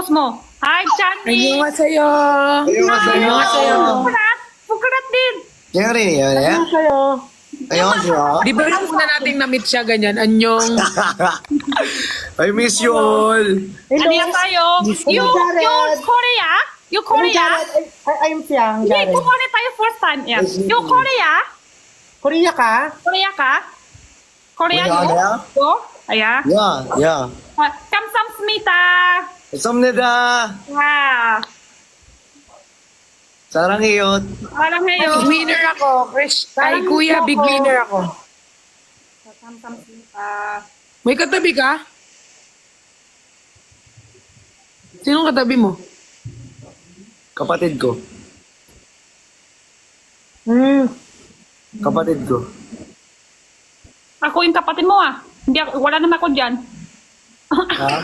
post mo. Hi, Chani. Annyeonghaseyo. Annyeonghaseyo. Pukurat din. Nyari ya. Annyeonghaseyo. Annyeonghaseyo. Di ba rin muna nating na-meet siya ganyan? Anyong. I miss you all. Ano tayo? You Korea? You Korea? I'm Siang, Hindi, Jared. Korea tayo first time. Yeah. You Korea? Korea ka? Korea ka? Korea Korea you? ka? Yo? Aya? Yeah. 감사합니다. 감사합니다. Wow. 사랑해요. Sarangayo. Big winner ako. Ay, kuya, big winner ako. 감사합니다. May katabi ka? Sinong katabi mo? Kapatid ko. Kapatid ko. Ako yung kapatid mo ah. Hindi ako, wala naman ako dyan. Ha?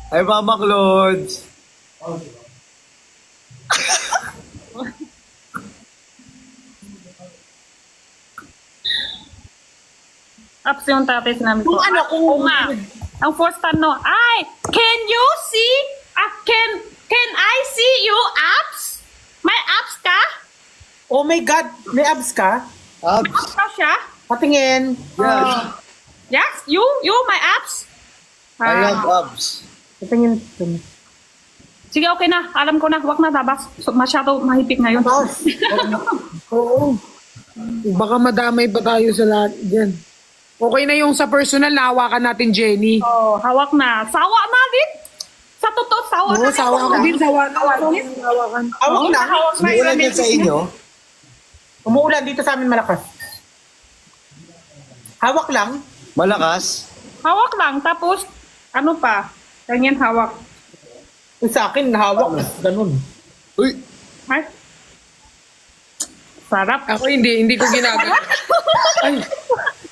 Ay, Mama Claude. Ups yung tatay sinabi ko. Kung ano, kung... Oo nga. Ang first time no. Ay, can you see? Can I see you apps? May apps ka? Oh my God, may abs ka? Abs. Apps ka siya? Patingin. Yes. Yes, you my apps? I have abs. Patingin. Sige, okay na. Alam ko na. Huwag na dabas. Masyado mahipik ngayon. Oo. Baka madamay pa tayo sa lahat dyan. Okay na yung sa personal, nahawakan natin, Jenny. Oh, hawak na. Sawa na din. Sa totoo, sawa Oo, na. sawa ko din. Sawa na. Hawakan. Awak na. Hawak na. Umuulan yan sa inyo? Umuulan dito sa amin malakas. Hawak lang. Malakas? Hawak lang. Tapos, ano pa? Ganyan hawak. Yung sa akin, hawak. Ganun. Uy! Ay. Sarap. Ako hindi ko ginagawa. Ay,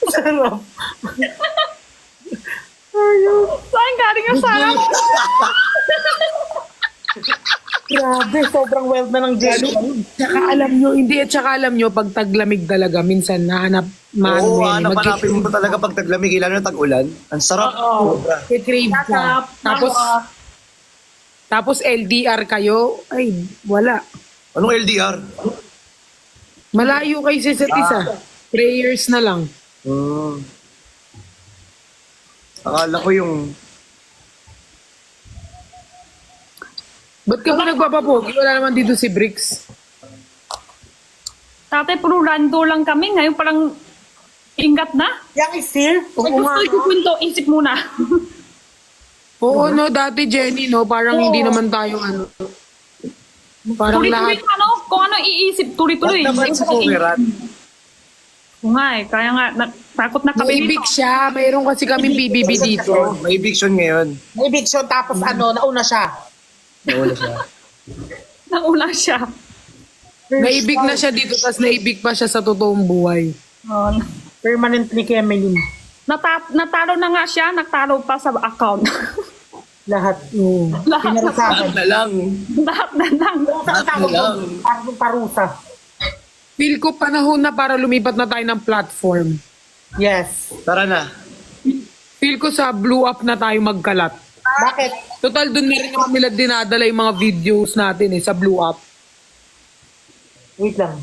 Sarap. Saan galing ang sarap? Grabe, sobrang wild na ng jelly. tsaka alam nyo, pag taglamig talaga, minsan nahanap, Oo, hanapin mo talaga pag taglamig, ilan na tag-ulan. Ang sarap. Sobra. crave ka. Sarap. Tapos LDR kayo, ay, wala. Anong LDR? Malayo kayo sa isa't isa. Prayers na lang. Akala ko yung... Ba't ka ba nagpapapogi? Wala naman dito si Bricks. Dati puro rando lang kami. Ngayon parang ingat na. Yang isir. Ay, gusto ikukwento. Isip muna. Oo, no, dati Jenny, no, parang hindi naman tayo, ano, parang Tuloy-tuloy lahat. ano. Kung ano iisip. Tuloy-tuloy. Ba't naman si Pomeran? Oo nga eh. Kaya nga. Takot na kami May dito. big siya, mayroon kasi kaming BBB dito. May eviction ngayon. May eviction tapos nauna siya. Nawala siya. Nauna siya. Naibig na siya dito, tapos naibig pa siya sa totoong buhay. Oh, Permanently kay Emeline. natalo na nga siya. Nagtalo pa sa account. Lahat. Lahat na. Pinarusahan. Na lang. Lahat na lang. Ang tawag lang. doon, parang parusa. Feel ko panahon na para lumipat na tayo ng platform. Yes. Tara na. Feel ko sa blew up na tayo magkalat. Bakit? Total, dun na rin naman nila dinadala yung mga videos natin sa blew up. Wait lang.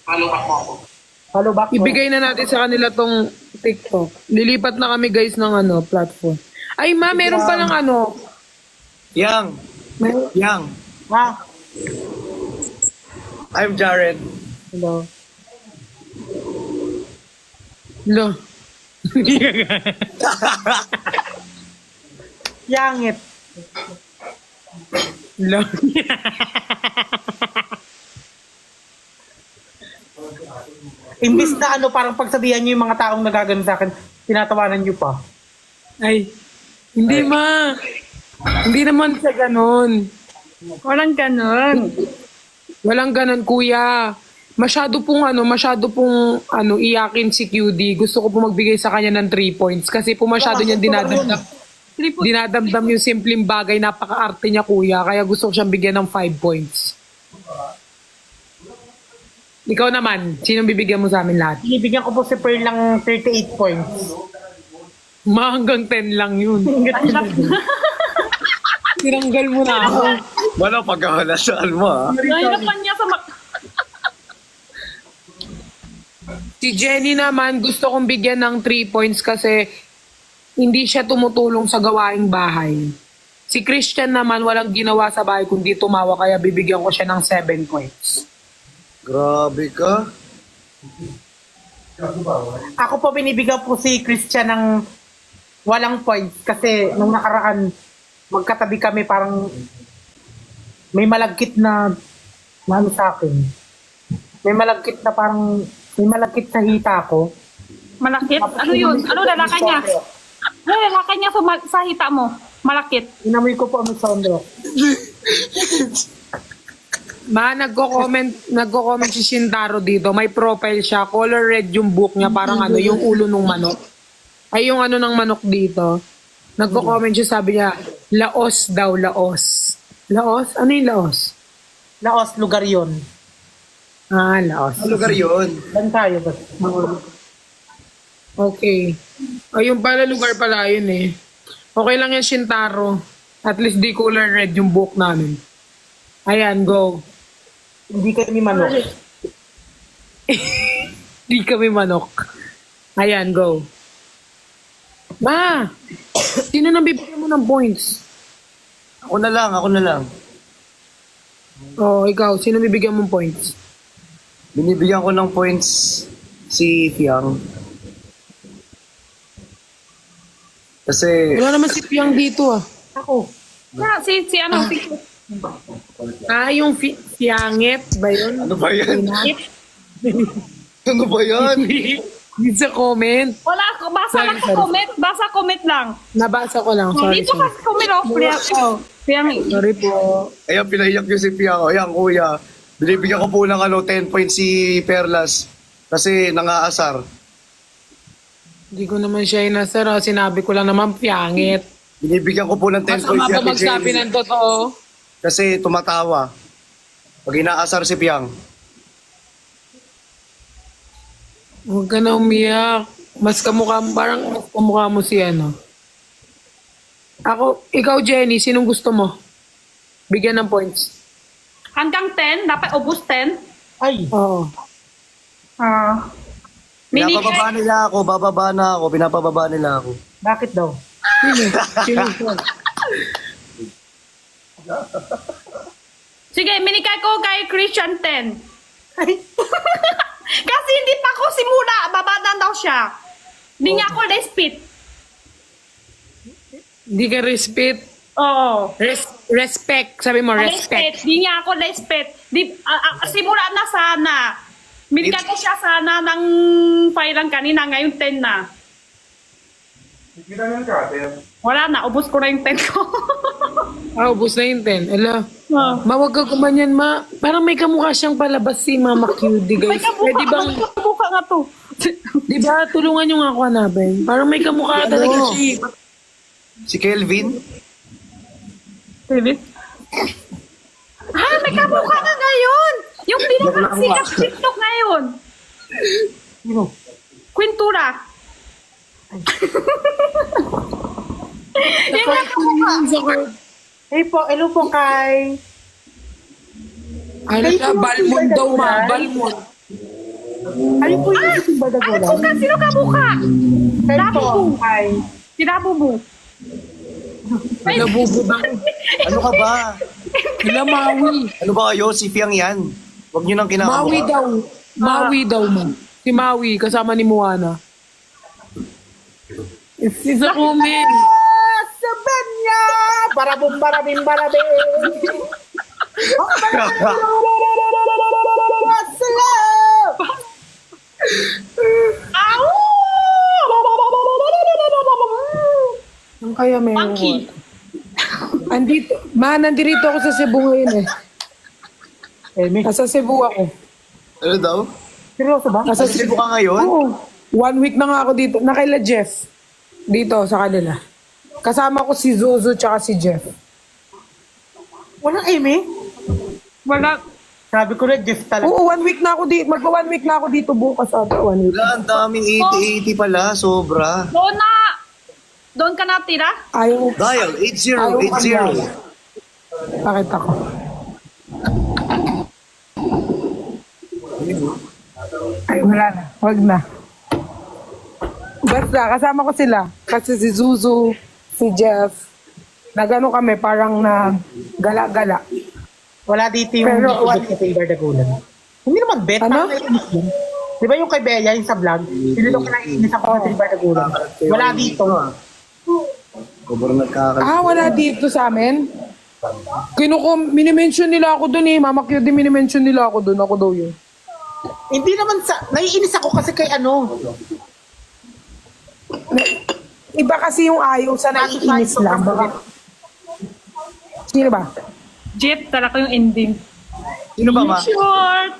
Follow back mo. Ibigay na natin sa kanila tong TikTok. Lilipat na kami guys ng platform. Ay ma, meron pa ng Yang. Yang. Ha? I'm Jared. Hello. Lo. Yangit. Lo. Imbis na parang pagsabihan niyo yung mga taong nagagano sa akin, tinatawanan niyo pa. Ay, hindi ma. Hindi naman sa ganon. Walang ganun. Walang ganon, kuya. Masyado pong iyakin si QD. Gusto ko po magbigay sa kanya ng 3 points kasi po masyado niya dinadamdam. Dinadamdam yung simpleng bagay, napaka-arte niya, kuya. Kaya gusto ko siyang bigyan ng 5 points. Ikaw naman, sinong bibigyan mo sa amin lahat? Ibigyan ko po si Pearl ng 38 points. Hanggang 10 lang yun. Tinanggal mo na ako. Wala pagkakalasaan mo, ha? Nahirapan niya sa Si Jenny naman, gusto kong bigyan ng 3 points kasi hindi siya tumutulong sa gawaing bahay. Si Christian naman, walang ginawa sa bahay kundi tumawa, kaya bibigyan ko siya ng 7 points. Grabe ka. Ako po binibigyan po si Christian ng walang points kasi nung nakaraan magkatabi kami, parang may malagkit na ano sa akin. May malagkit na parang may malagkit sa hita ko. malakit. Ano yun? Ano lalaki niya? Ano lalaki niya sa hita mo? Malakit. Inamoy ko po ang soundro. Nagko-comment si Shintaro dito. May profile siya. Color red yung book niya. Parang ano, yung ulo ng manok. Ay, yung ano ng manok dito. Nagko-comment siya, sabi niya, Laos daw, Laos. Laos? Ano yung Laos? Laos, lugar yon. Ah, Laos. Ano lugar yun? Lan tayo ba? Okay. Ayun pala, lugar pala yun eh. Okay lang yan, Shintaro. At least di color red yung book namin. Ayan, go. Hindi kami manok. Di kami manok. Ayan, go. Ma! Sino nang bibigyan mo ng points? Ako na lang. Oh, ikaw, sino bibigyan mong points? Binibigyan ko ng points si Fiang. Kasi, Wala naman si Piang dito ah. Ako. Yeah, si ano, si Ah, yung Fianget ba yun? ano ba yan? Ano ba yan? Di sa comment. Wala ako, basa lang sa Sorry. comment. Basa comment lang. Nabasa ko lang. Sorry, Dito ka sorry. sa comment, Piyang. Sorry po. Ayan, pinahiyak niyo si Fiang. Ayan, kuya. Binibigyan ko po ng 10 points si Perlas. Kasi nangaasar. Hindi ko naman siya inasar. ah. Sinabi ko lang naman Fianget. Binibigyan ko po ng 10 Mas points pa si magsabi Jenny. ng totoo. Kasi tumatawa. Pag inaasar si Fiang. Huwag ka na umiyak. Mas kamukha mo, parang mas kamukha mo si ano. Ako, ikaw Jenny, sinong gusto mo? Bigyan ng points. Hanggang 10, dapat ubus 10. Ay, Oo. Pinapababa nila ako, bababa na ako, pinapababa nila ako. bakit daw? Sino? Sige, minikay ko kay Christian 10. Ay, Kasi hindi pa ako simula, babadan daw siya. Hindi niya ako respect. Hindi ka respect. Oo. Respect. Sabi mo, respect. Hindi niya ako respect. Simula na sana. Minikay ko siya sana ng pailan kanina, ngayon 10 na. Wala na, ubus ko na yung 10 ko. Ah, ubus na yung 10. Ala. Oh. Mawag ka kumanyan, ma. Parang may kamukha siyang palabas si Mama Cutie, May guys. Pwede bang, kabuka nga to. di ba, tulungan niyo nga ako hanapin. Parang may kamukha talaga si... Si Kelvin? David? May kabuka ka ngayon! Yung pinakasikat sa TikTok ngayon. sino? Quintura. Yung mga kabuka. Hey po, hello po kay... Ano siya? Balmond daw, ma. Balmond. Ayun po yung isang badagolan. Buka, sino kabuka? Kay po, Dabubu. kay... Si Dabubu. Nabubudang. Ano ka ba? Sila Maui. Ano ba kayo? Si Fiang yan. Huwag niyo nang Maui kinakamukha. daw. Maui daw, ma. Si Maui, kasama ni Moana. Si sa comment. Sabanya! Barabum, barabim, barabim! Ang kaya may... Monkey. Nandito ako sa Cebu ngayon eh. Nasa Cebu ako. Ano daw? Seryoso ba? Nasa Cebu ka ngayon? Oo. 1 week na nga ako dito. Nakaila Jeff. Dito sa kanila. Kasama ko si Zuzu tsaka si Jeff. Walang Amy? Wala. Sabi ko na, Jeff talaga. Oo, 1 week na ako dito. Magpa 1 week na ako dito bukas ata. 1 week. Wala, ang daming 80-80 pala. Sobra. Dona! Doon ka natira? Ayaw, Dial 8080. bakit ako? Ay, wala na. Wag na. Basta, kasama ko sila. Kasi si Zuzu, si Jeff, nagano kami, parang na gala-gala. Wala dito yung Pero, bet sa Timber Dagulan. Hindi naman bet. Ano? Parang naiinis yun. Di ba yung kay Bea, yung sa vlog? Pinilo ko naiinis ako sa Timber Dagulan. Wala dito. Sobrang nagkakalit. Wala dito sa amin. Minimension nila ako doon eh. Mama Q, di minimension nila ako doon. Ako daw yun. Hindi naman sa... Naiinis ako kasi kay ano. Iba kasi yung ayaw sa naiinis lang. Baka, sino ba? Jeff, talaga yung ending. Sino ba, ma? Short!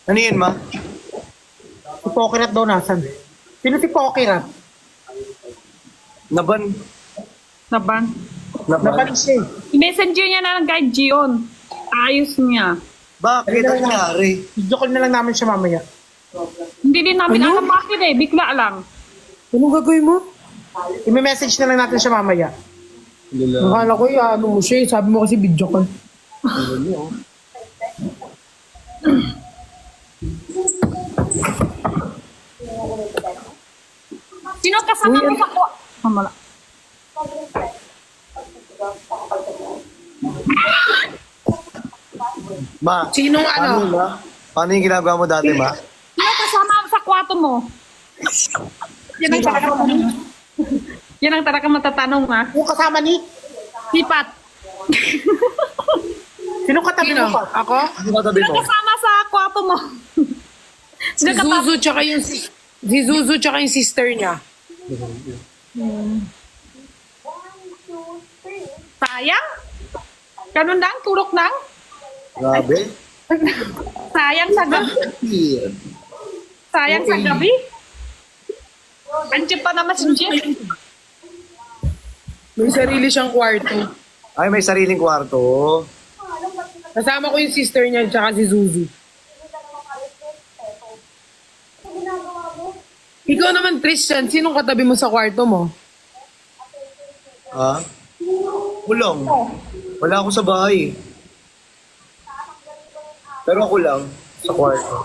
Ano yun, ma? Si Pokirat daw nasan. Sino si Pokirat? Naban. Naban. Napalis siya eh. I-messenger niya na ng guide Gion. Ayos niya. Bakit? Ang nangyari? Video call na lang namin siya mamaya. Hindi din namin alam bakit eh. Bigla lang. Anong gagawin mo? I-message na lang natin siya mamaya. Akala ko ano mo siya eh. Sabi mo kasi video call. Sino kasama mo sa ko? Wala. Ma, Sinong ano? paano, ma? Paano yung ginagawa mo dati, ma? Sino kasama mo sa kwarto mo? Yan ang talaga Yan ang talaga matatanong ha. Yung kasama ni... Sipat. Sino katabi Sino? mo pa? Ako? Ano katabi Sino mo? kasama sa kwarto mo? Si Zuzu tsaka yung si Zuzu tsaka yung sister niya. Sayang? Ganun lang? Turok lang? Grabe. Sayang sa gabi? Sayang sa gabi? Andiyan pa naman si Jeff. May sarili siyang kwarto. Ay, may sariling kwarto. Kasama ko yung sister niya tsaka si Zuzu. Ikaw naman, Christian, sinong katabi mo sa kwarto mo? Ha? Kulong. Wala ako sa bahay. Pero ako lang sa kwarto.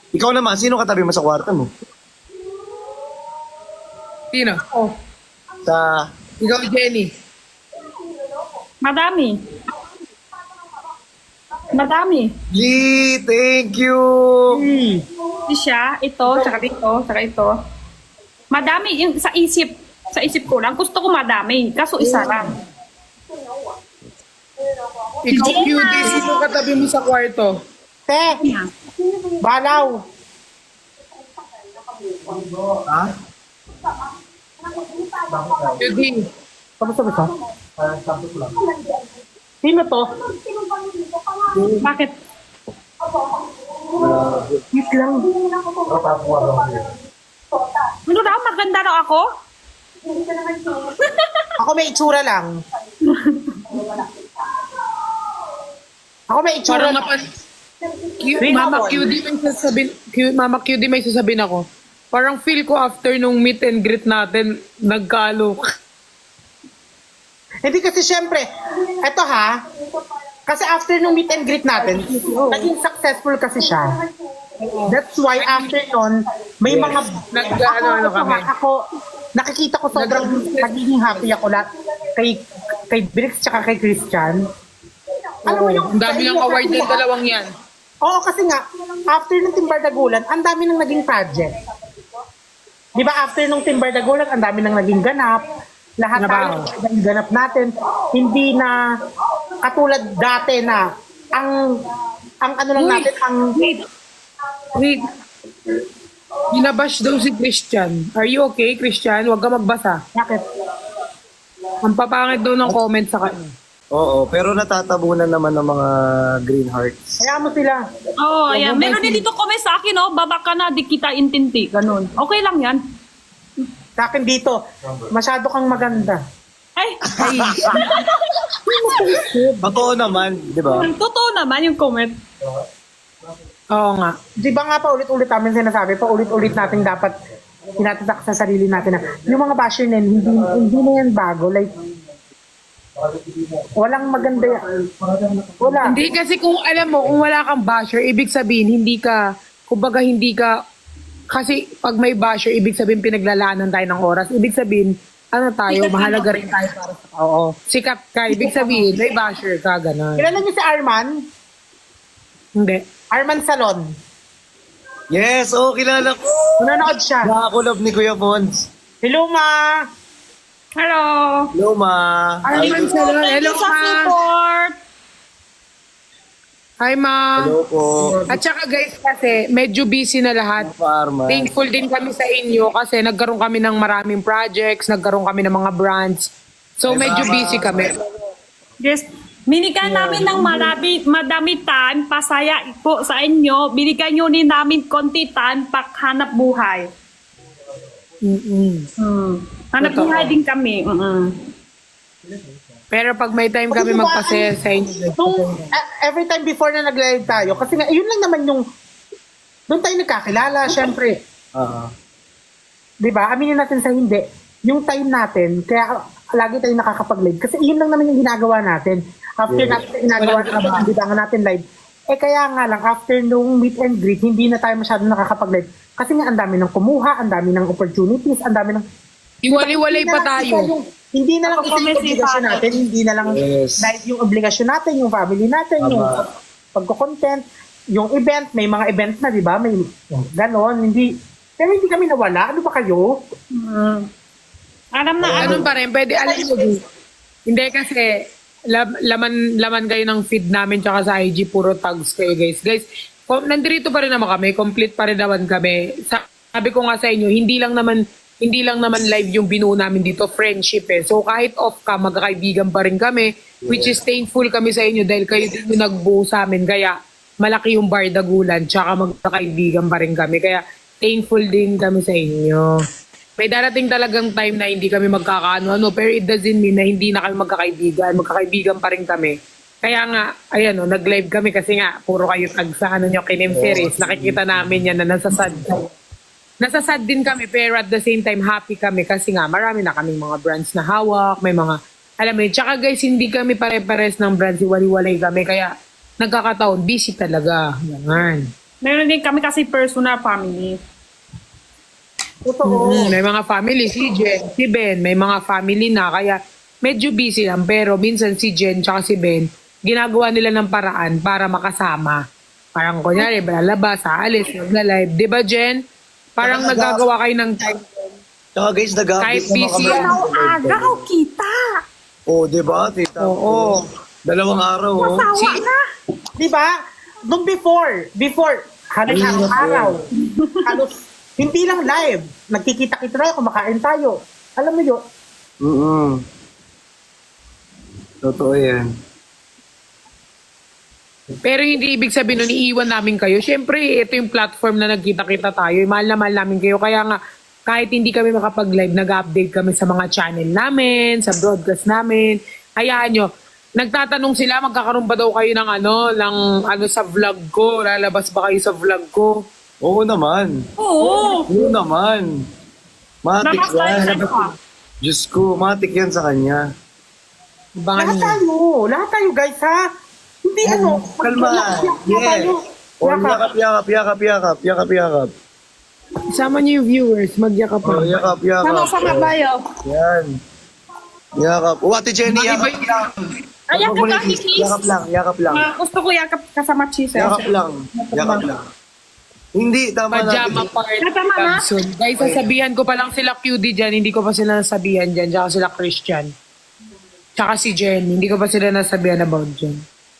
Ikaw naman, sino katabi mo sa kwarto mo? Sino? Sa... Ikaw, Jenny. Madami. Madami. Lee, thank you! Di siya, ito, tsaka dito, tsaka ito. Madami yung sa isip ko lang. Gusto ko madami. Kaso isa lang. Ikaw, Jenna. Cutie, sino katabi mo sa kwarto? Te! Balaw! Ha? Cutie. Kamusta ba ito? Sino to? Bakit? Wait lang. Ano daw? Maganda daw ako? Ako may itsura lang. Ako may itsura Parang lang. Mama Mama QD may sasabihin ako. Parang feel ko after nung meet and greet natin, nagkalo. Hindi kasi syempre, eto ha, kasi after nung meet and greet natin, naging successful kasi siya. That's why after nun, may mga... Nag-ano kami. Ako, nakikita ko sobrang nagiging happy ako kay Brix tsaka kay Christian. Alam mo yung... Ang dami ng award ng dalawang yan. Oo, kasi nga, after ng Timbar Dagulan, ang dami nang naging project. Di ba after nung Timbar Dagulan, ang dami nang naging ganap. Lahat tayo ng ganap natin. Hindi na katulad dati na ang ano lang natin, ang... Wait. Ginabash daw si Christian. Are you okay, Christian? Huwag ka magbasa. Bakit? Ang papangit daw ng comment sa kanya. Oo, pero natatabunan naman ng mga green hearts. Kaya mo sila. Oo, ayan. Meron din dito comment sa akin, oh. Baba ka na, di kita intinti. Ganun. Okay lang yan. Sa akin dito, masyado kang maganda. Ay, Totoo naman, di ba? totoo naman yung comment. Oo nga. Di ba nga paulit-ulit namin sinasabi, paulit-ulit natin dapat tinatatak sa sarili natin na yung mga basher na yun, hindi na yan bago. Like, walang maganda yan. Wala. Hindi kasi kung alam mo, kung wala kang basher, ibig sabihin, kumbaga hindi ka, kasi pag may basher, ibig sabihin pinaglalaanan tayo ng oras. Ibig sabihin, ano tayo, mahalaga rin tayo para sa oo. Sikat ka, ibig sabihin, may basher ka, gano'n. Kilala niyo si Arman? Hindi. Arman Salon. Yes, kilala ko. Nanonood siya. Nakakulab ni Kuya Pons. Hello, ma! Hello. Hello, ma. Arman Salon. Hello, Sa ma. support. Hi, ma. Hello po. At saka guys, kasi medyo busy na lahat. Farma. Thankful din kami sa inyo kasi nagkaroon kami ng maraming projects, nagkaroon kami ng mga brands. So medyo busy kami. Yes. Binigyan namin ng madamitan, pasaya po sa inyo. Binigyan nyo din namin kontitan, pakhanap buhay. Hanap Totoo. buhay din kami. Pero pag may time kami magpasaya sa inyo. Every time before na nag-live tayo, kasi nga, yun lang naman yung, doon tayo nagkakilala, syempre. Di ba? Aminin natin sa hindi. Yung time natin, kaya lagi tayo nakakapag-live. Kasi yun lang naman yung ginagawa natin. After natin ginagawa natin, hindi ba natin live. Kaya nga lang, after nung meet and greet, hindi na tayo masyadong nakakapag-live. Kasi nga, ang dami ng kumuha, ang dami ng opportunities, ang dami ng... Iwalay-walay pa tayo. Hindi na lang isa yung obligasyon natin, hindi na lang dahil yung obligasyon natin, yung family natin, yung pagko-content, yung event, may mga event na, di ba? May ganon, hindi. Pero hindi kami nawala. Ano ba kayo? Alam na, Ganun pa rin, pwede alam mo. Hindi kasi laman kayo ng feed namin tsaka sa IG, puro tags kayo guys. Guys, nandito pa rin naman kami, complete pa rin naman kami. Sabi ko nga sa inyo, hindi lang naman live yung binuo namin dito, friendship eh. So kahit off ka, magkakaibigan pa rin kami, which is thankful kami sa inyo dahil kayo din yung nagbuo sa amin. Kaya malaki yung bardagulan, tsaka magkakaibigan pa rin kami. Kaya thankful din kami sa inyo. May darating talagang time na hindi kami magkakaano-ano, pero it doesn't mean na hindi na kami magkakaibigan. Magkakaibigan pa rin kami. Kaya nga, ayan o, nag-live kami kasi nga, puro kayo tag sa ano nyo, Kinem series. Nakikita namin yan na nasasad. Nasasad din kami, pero at the same time, happy kami kasi nga, marami na kaming mga brands na hawak, may mga, alam mo yun. Tsaka guys, hindi kami pare-pares ng brands, iwalay-walay kami, kaya nagkakataon, busy talaga. Ganyan. meron din kami kasi personal family. Totoo. May mga family, si Jen, si Ben, may mga family na, kaya medyo busy lang, pero minsan si Jen tsaka si Ben, ginagawa nila ng paraan para makasama. Parang kunyari, lalabas, aalis, mag-live. Di ba, Jen? Parang nagagawa kayo ng time. Tsaka guys, Kahit busy yan. Agaw kita. di ba, tita? Oo. 2 araw, Tawa na. Di ba? Nung before, halos araw-araw, halos, hindi lang live, nagkikita-kita tayo, kumakain tayo. Alam mo yun? Totoo yan. Pero hindi ibig sabihin nun, iiwan namin kayo. Siyempre, ito yung platform na nagkita-kita tayo. Mahal na mahal namin kayo. Kaya nga, kahit hindi kami makapag-live, nag-update kami sa mga channel namin, sa broadcast namin. Hayaan nyo, nagtatanong sila, magkakaroon ba daw kayo ng sa vlog ko? Lalabas ba kayo sa vlog ko? Oo naman. Oo. Oo naman. Matik yan. Namaste. Diyos ko, matik yan sa kanya. Abangan Lahat nyo. tayo guys ha. Hindi Kalma. Yeah. Yakap. Isama nyo yung viewers, magyakap pa. Yakap. Sama-sama tayo. Yan. Yakap. Ate Jenny, yakap lang. Yakap lang, Nikis. Yakap lang. Gusto ko yakap kasama chisel. Yakap lang. Hindi, tama Pajama na. party. Tama na. Capsule. Guys, sasabihan ko pa lang sila QD dyan. Hindi ko pa sila nasabihan dyan. Tsaka sila Christian. Tsaka si Jen. Hindi ko pa sila nasabihan about dyan.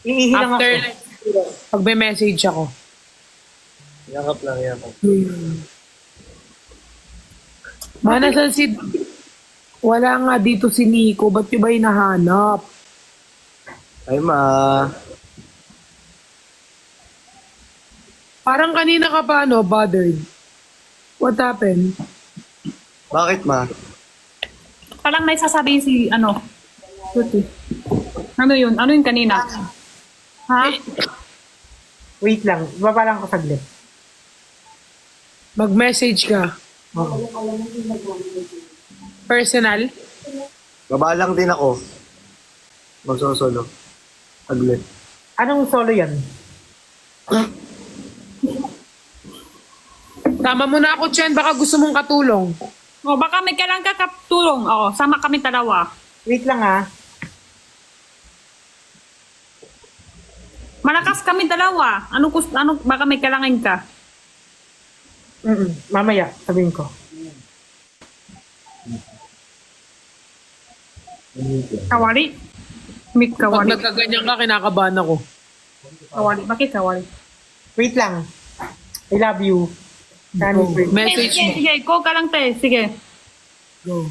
Iihilang After, ako. pag may message ako. Yakap lang. Manasan si... Wala nga dito si Nico. Ba't yung ba hinahanap? Ay, ma. Parang kanina ka pa, bothered. What happened? Bakit, ma? Parang may sasabihin si, Tuti. Ano yun? Ano yun kanina? Ha? Wait lang, baba lang ako saglit. Mag-message ka. Oo. Personal. Baba lang din ako. Magsosolo. Aglit. Anong solo yan? Tama mo na ako, Chen. Baka gusto mong katulong. O, baka may kailangan ka katulong. O, sama kami dalawa. Wait lang ah. Malakas kami dalawa. Ano, baka may kailangan ka. Mamaya, sabihin ko. Kawali. May Pag kawali. nagkaganyan ka, kinakabahan ako. Kawali. Bakit kawali? Wait lang. I love you. Shani Go. Free. Message sige, mo. sige. Go ka lang, te. Sige. Go.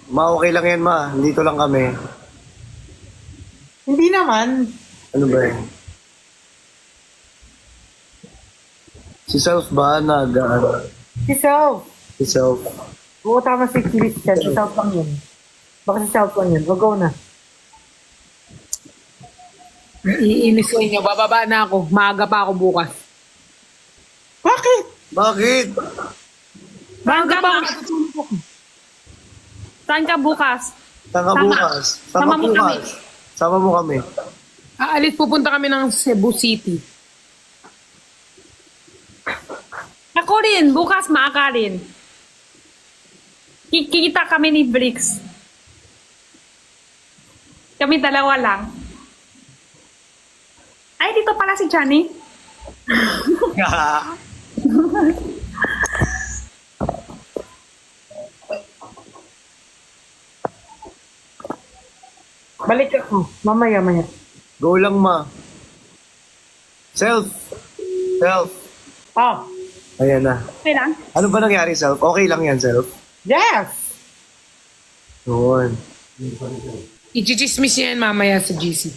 Ma, okay lang yan, ma. Dito lang kami. Hindi naman. Ano ba yan? Si Self ba? Si Self. Si Self. Oo, tama si Christian. Si Self lang yun. Baka si Self lang yun. O, go na. Iinis ko inyo. Bababa na ako. Maaga pa ako bukas. Bakit? Bakit? Saan ka Maaga pa na? ako. Saan ka bukas? Tanga Sama. bukas. Sama mo kami. Sama mo kami. Aalis, pupunta kami ng Cebu City. Ako rin. Bukas maaga rin. Kikita kami ni Bricks. Kami dalawa lang. Ay, dito pala si Johnny. Balik ako. Mamaya. Go lang, ma. Self. Self. Oh, Ayan na. Okay lang. Ano ba nangyari, Self? Okay lang yan, Self. yes! Yun. Ichichismis niya yan mamaya sa GC.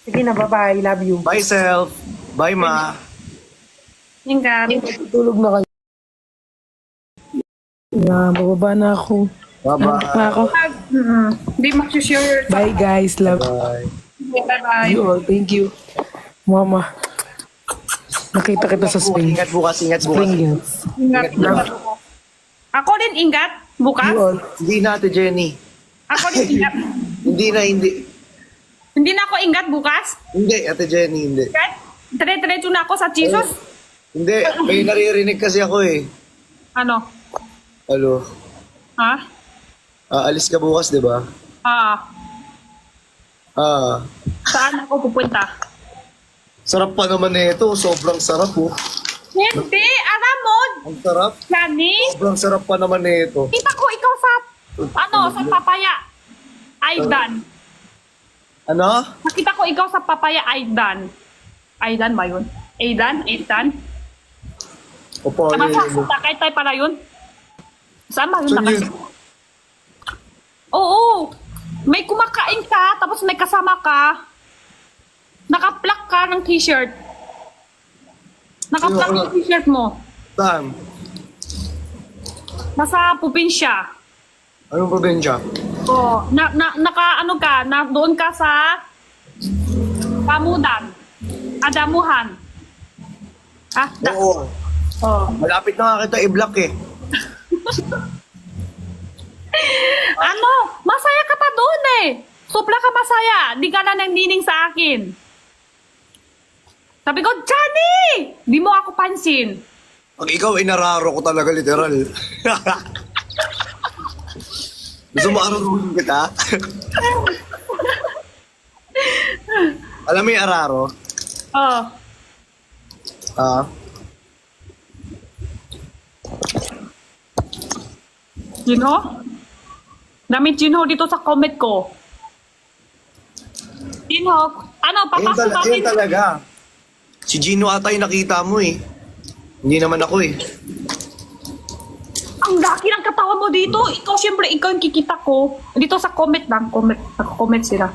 Sige na, bye-bye. Love you. Bye, Self. Bye, ma. Ingat. Tulog na kayo. Yeah, bababa na ako. Bye-bye. Na ako. Hindi mag-share. Bye guys. Love Bye. Bye-bye. you all. Thank you. Mama. Nakita kita sa spring. Ingat bukas, ingat Spring bukas. Hills. Ingat. Ako din ingat. Bukas. You all. Hindi na, Ate Jenny. Ako din ingat. Hindi. Hindi na ako ingat bukas. Hindi, Ate Jenny, hindi. Kahit dire-diretso na ako sa Jesus. Hindi, may naririnig kasi ako eh. Ano? Hello. Ha? Alis ka bukas, di ba? Saan ako pupunta? Sarap pa naman nito. Sobrang sarap oh. Hindi. Alam mo, Ang sarap. Johnny. Sobrang sarap pa naman nito. Kita ko ikaw sa, sa papaya. Aidan. Ano? Nakita ko ikaw sa papaya Aidan. Aidan ba yun? Aidan? Opo, Tama sa yun. Takaytay pala yun? Saan ba yun? Saan yun? Oo. May kumakain ka, tapos may kasama ka. Naka-plak ka ng t-shirt. Naka-plak Ayun, yung t-shirt mo. Saan? Nasa probinsya. Anong probinsya? Oo. Doon ka sa Pamudan. Adamuhan. Oo. Oh. Malapit na nga kita i-block eh. Masaya ka pa doon eh. Supla ka masaya. Di ka na nangnining sa akin. Sabi ko, Johnny! Di mo ako pansin. Pag ikaw inararo ko talaga literal. Gusto mo araruhin kita? Alam mo yung araro? Oh. Jinho? Damit Jinho dito sa comment ko. Jinho, papasok natin. Ayun talaga. Si Gino ata yung nakita mo eh. Hindi naman ako eh. Ang laki ng katawan mo dito. Ikaw, syempre, ikaw yung kikita ko. Dito sa comment lang. Naka-comment sila.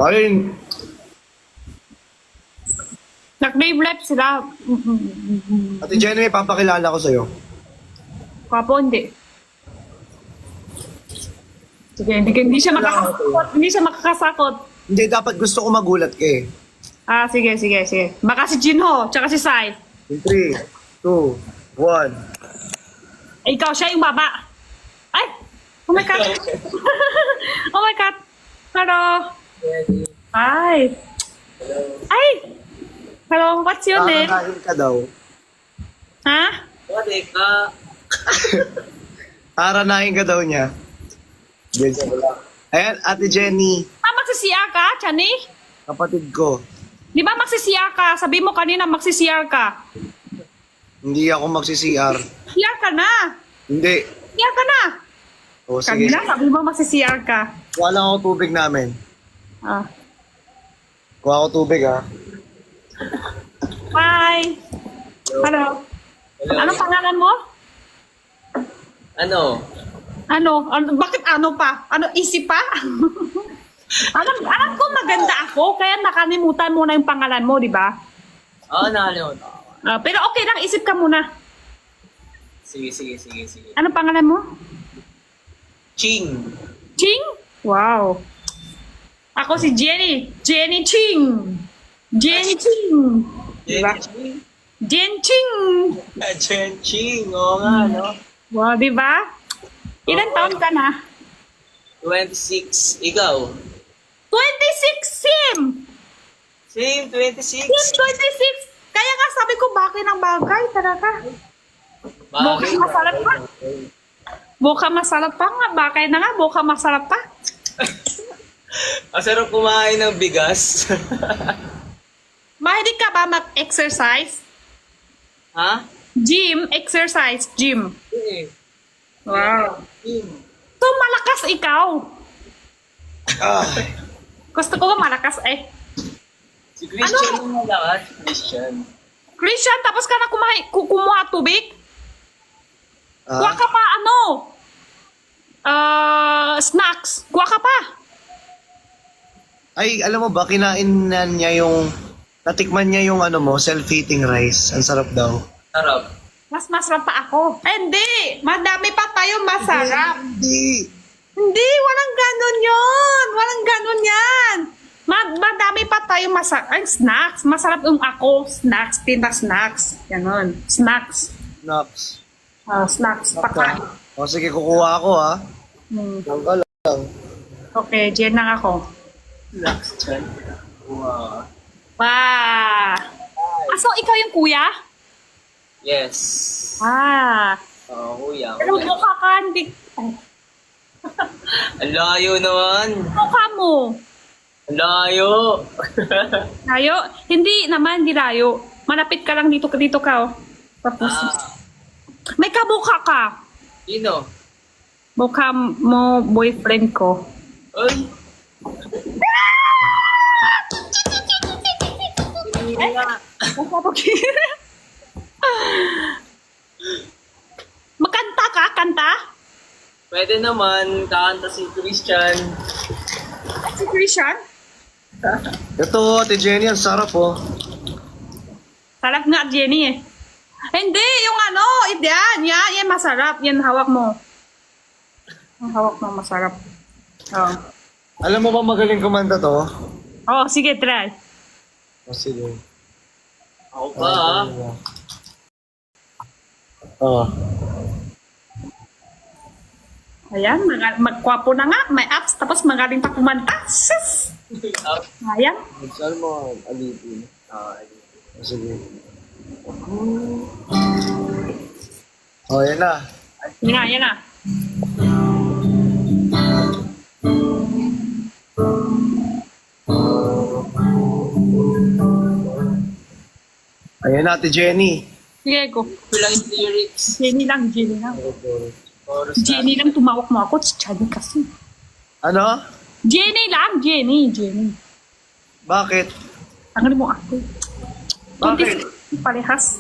Ayun. Nag-live sila. Ate Jenny, may papakilala ko sa'yo. Gwapo, hindi. Sige, hindi siya makakasakot. Hindi siya makakasakot. Hindi, dapat gusto ko magulat ka eh. Ah, sige. Baka si Jinho, tsaka si Sai. In 3, 2, 1. Ikaw, siya yung baba. Ay! Oh my God! Oh my God! Hello! Ay! Ay! Hello, what's your name? Kakakain ka daw. Ha? Aranahin ka daw niya. Ayan, Ate Jenny, Magsisiya ka, Chani? kapatid ko. Di ba magsisiya ka? Sabi mo kanina magsisiya ka. Hindi ako magsi-CR. Siya ka na! Hindi. Siya ka na! O sige, Kanina sabi mo magsisiya ka. kuha lang ako tubig namin. Ah. Kuha ako tubig ha. Hi! Hello. Anong pangalan mo? Ano? Bakit ano pa? Ano, isip pa? alam ko maganda ako, kaya nakalimutan mo na yung pangalan mo, di ba? Oo, nakalimutan ko. Pero okay lang, isip ka muna. Sige. Anong pangalan mo? Ching. Ching? Wow. Ako si Jenny. Jenny Ching. Jenny Ching. Diba? Ching. Jen Ching. Jen Ching. Oo nga, no? Wow, di ba? Ilan taon ka na? 26. Ikaw? 26, Sim! Same, 26. Sim, 26! Kaya nga sabi ko, bakit ang bagay talaga? Mukhang masarap pa. Mukhang masarap pa nga. Bakit na nga, mukhang masarap pa. Ang sarap kumain ng bigas. Mahilig ka ba mag-exercise? Ha? Gym, exercise, gym. Eh. Wow. So, malakas ikaw. Gusto ko malakas eh. Si Christian yung malakas. Christian, tapos ka na kumuha tubig? Kuha Ah, ka pa, snacks. Kuha ka pa. ay, alam mo ba, kinain na niya yung, natikman niya yung self-eating rice. Ang sarap daw. Sarap. Mas masarap pa ako. Eh, hindi. Madami pa tayo masarap. Hindi. Hindi, walang ganun yon. Walang ganun yan. Madami pa tayo masarap. Ay, snacks. Masarap yung ako. Snacks, tinda snacks. Ganon. Snacks. Nuts. Snacks. Pakain. O sige, kukuha ako ha. Diyan ka lang. Okay, dyan lang ako. Relax, Chan. Wow. Wow. So, ikaw yung kuya? Yes. Kuya. Pero mukha ka, hindi. Ang layo naman. Mukha mo. Ang layo. Layo? Hindi naman, hindi layo. Malapit ka lang dito ka. Oh. Tapos, may kamukha ka. Sino? Mukha mo boyfriend ko. Ay. Magkanta ka? Kanta? Pwede naman. Kakanta si Christian. Si Christian? Ito, Ate Jenny, ang sarap oh. Sarap nga, Jenny eh. Hindi, yung yan masarap. Yan, hawak mo. Ang hawak mo, masarap. Oh. Alam mo ba magaling kumanta to? Oh, sige, try. O sige. Ako pa. Oh. Ayan, magkwapo na nga. May apps, tapos magaling pa kumanta. Sus! Ayan. Saan mo alipin? O sige. Oh, yan na. Yan na. Ayan na, Ate Jenny. Sige, go. Kulang yung lyrics. Jenny lang. Chorus na. Jenny lang tumawak mo ako. Chadi kasi. Ano? Jenny lang. Jenny. Bakit? Tangan mo ako. Bakit? Parehas.